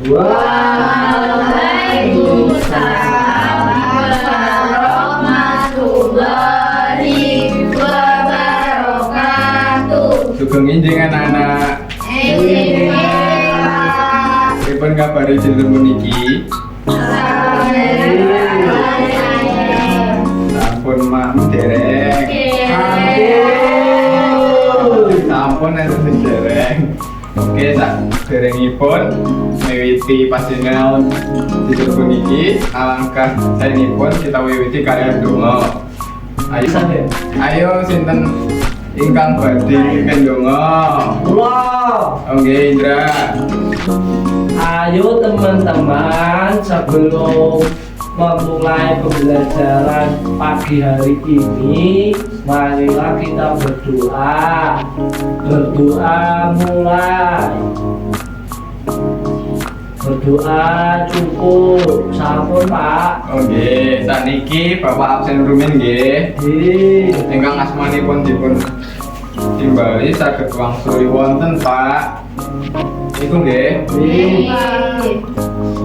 Waalaikumsalam warahmatullahi wabarakatuh. Sugeng injing anak-anak. Pripun kabare dinten puniki? Sampun mak dereng. Sampun enten dereng. Oke, sak derengipun miwiti pasinaon dinten puniki, alangkah saenipun kita wiwiti kalian donga. Ayo sinten ingkang badhe piken donga? Wow. Oke, Indra. Ayo teman-teman, sebelum memulai pembelajaran pagi hari ini, marilah kita berdoa. Berdoa mulai. Berdoa cukup. Sampun, Pak. Oke, saniki Bapak absen rumin nggih. Ingkang asmanipun dipun timbali saged wangsuli wonten, Pak. Iku nggih.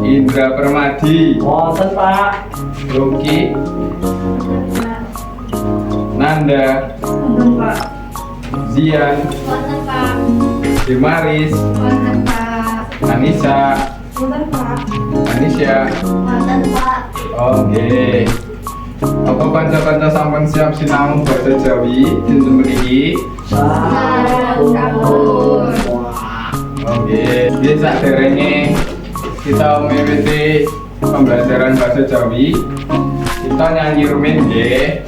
Indra Permadi, Wonten, Pak. Roki, Nanda, Zian, Dimaris, Anissa, Anisya. Oke. Apa kanca-kanca sampun siap sinau basa Jawi dinten mriki? Sampun. Oke, jadi saderenge kita miwiti pembelajaran bahasa Jawi, kita nyanyi rumin nggih.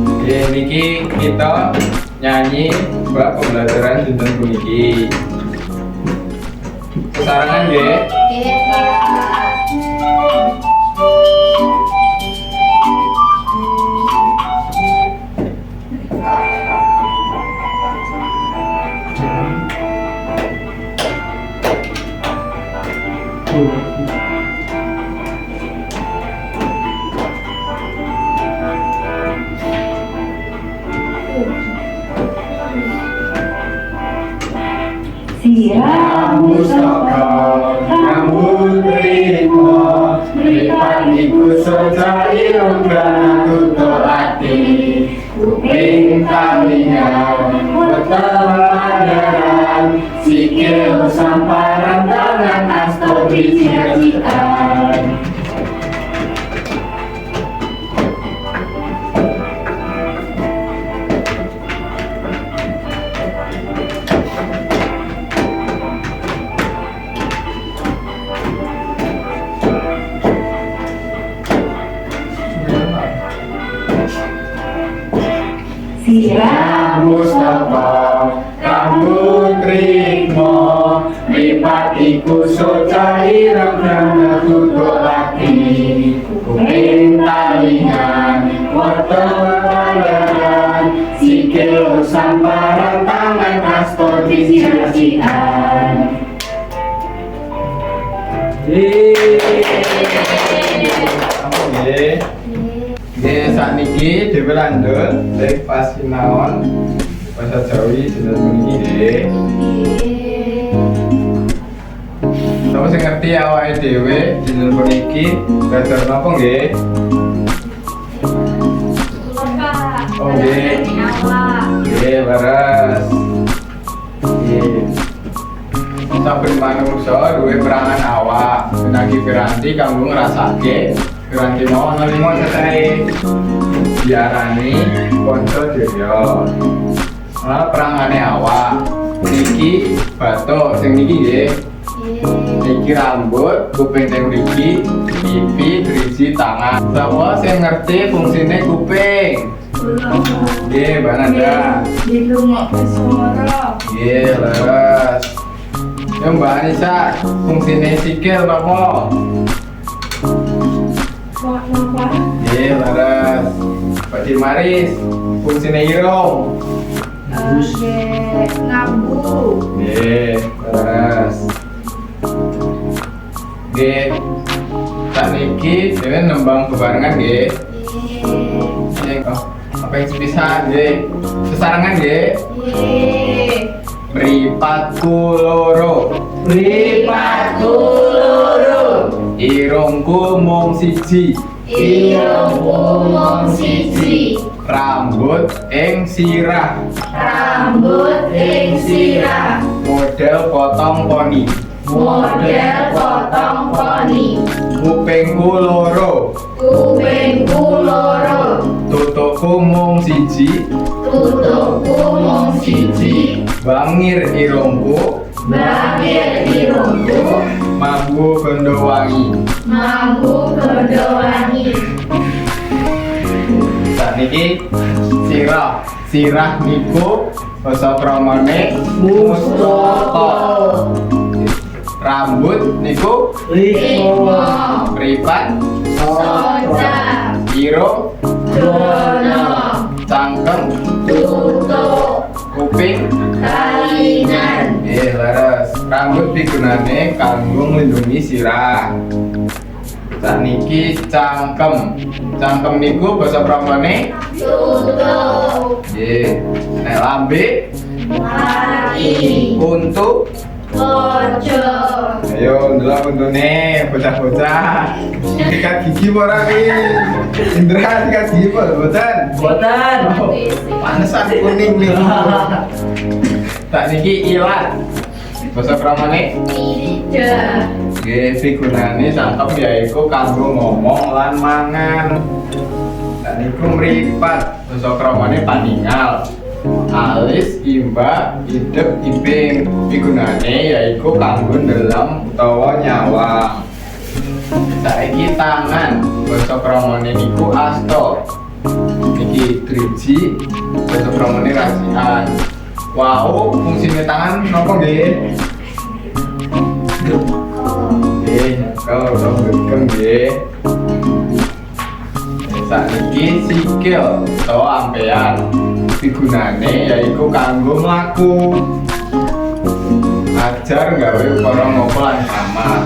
Oke, niki kita nyanyi bab pembelajaran dinten puniki. Kesarangan nggih. Siram Musaka rambut ritmo mripat iku soca irung grana tutuk ati kuping talingan weteng pangeran sikil samparan tangan asto biji-bijian. Siram Mustafa rambut ritmo mripat iku soca ireng grana tutuk ati kuping talingan weteng pangeran sikil samparan tangan asto biji-bijian. Apa nggih? Nggih, sakniki dhewe lanjut lek pasinaon basa Jawi dinten puniki nggih. Sapa sing ngerti awake dhewe dinten puniki belajar napa nggih? Oh nggih. Nggih, leres. Nggih. Saben manungsa duwe perangan awak, pinanggi piranti kanggo ngrasake piranti mau ana 5 cetahe. Diarani kanca daya. Ana perangane awak. Niki batuk sing niki nggih. Niki rambut, kuping teng mriki, pipi, driji, tangan. Sapa sing ngerti fungsine kuping? Nggih, Mbak Nanda. dilungokke swara. Nggih, leres. Ya Mbak Anissa, fungsine sikil napa? Nggih, leres. Pak Dimaris, fungsine irung. Nambu. Nggih, leres. Nggih. Sakniki dhewe nembang bebarengan nggih. Kaping sepisan nggih. Sesarengan nggih. Mripatku loro, Mripatku loro, irungku mung siji, Irungku mung siji, rambut ing sirah, rambut ing sirah, model potong poni, model potong poni, kupingku loro, kupingku loro, tutupku mung siji, tutupku mung siji, bangir irungku, bangir irungku, mambu gondo wangi. mambu gondo wangi. Sakniki sirah niku basa kramane Mustaka, rambut niku Rikmo, mripat, Soja, irung, Dono, cangkem, tutuk, kuping. kalinan, Leres. Rambut pigunane kanggo nglindungi sirah. Sakniki cangkem. Cangkem niku basa kramane tutuk, nggih. Nek lambe kaki, untu. pojo, Ayo ndelok untune bocah-bocah. Sikat gigi ora iki? Indra sikat gigi apa boten? Boten, Oh, panesan kuning nih. Sakniki ilat. Basa kramane ida, nggih pigunane cangkem yaiku kanggo ngomong lan mangan. Dan iku mripat basa kramane paningal. Alis, imbak, idep, iping pigunane yaiku kanggo ndelam utawa nyawang. Saiki tangan basa kramane niku asta. Iki driji basa kramane rasikan. Wau fungsine tangan napa nggih? Nggih, kalau dong gegem nggih. Sakniki sikil utawa ampean. Pigunane yaiku kanggo mlaku. Ajar gawe ukara ngopo lan kamar.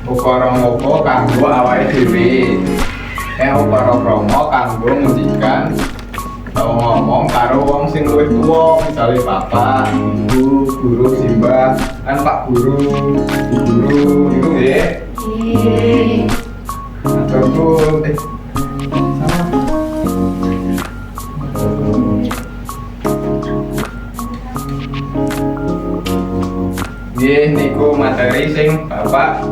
Ukara ngopo kanggo awake dhewe. Ukara krama kanggo ngendikan utawa ngomong karo wong sing luwih tuwa, misale bapak, ibu, guru, simbah, kan Pak Guru, Bu Guru, itu nggih. Ataupun sama. Nggih niku materi sing Bapak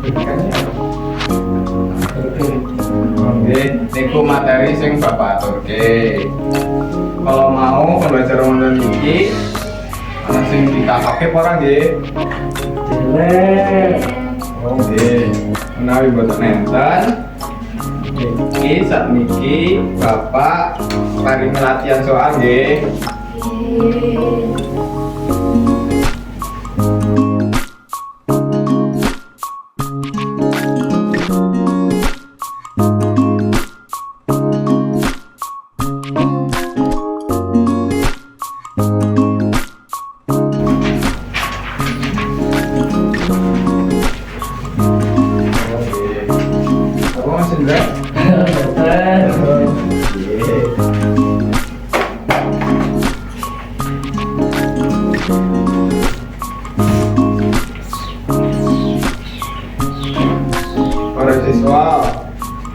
berikan ya. Nggih niku materi sing Bapak aturke. Kalau mau pembelajaran online iki ana sing ditapake apa ora nggih? jelek, Oh nggih. Menawi boten nenten iki sakniki Bapak paring latihan soal nggih. Apa Mas Indra? boten, Para siswa,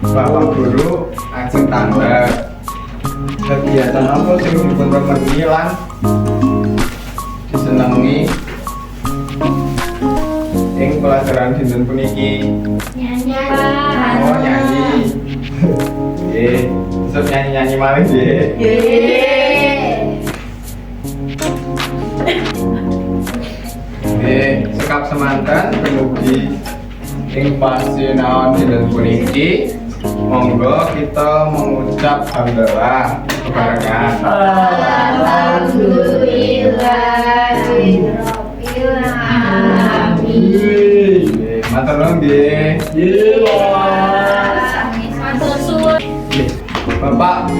Bapak Guru ajeng tanglet. Kegiatan apa sing dipun remeni lan disenengi ing pelajaran dinten puniki? Oh nyanyi. Nggih, besok nyanyi-nyanyi malih nggih. Nggih, sekap semanten dumugi ing pasinaon dinten puniki. Monggo kita mengucap hamdalah bebarengan. Alhamdulillahirabbil alamin. Nggih, matur nuwun nggih. Matur suwun. Bapak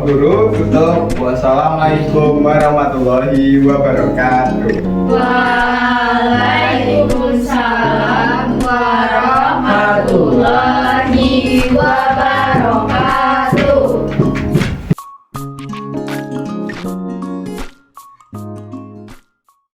Guru tutup. Wassalamualaikum warahmatullahi wabarakatuh. Waalaikumsalam warahmatullahi wabarakatuh.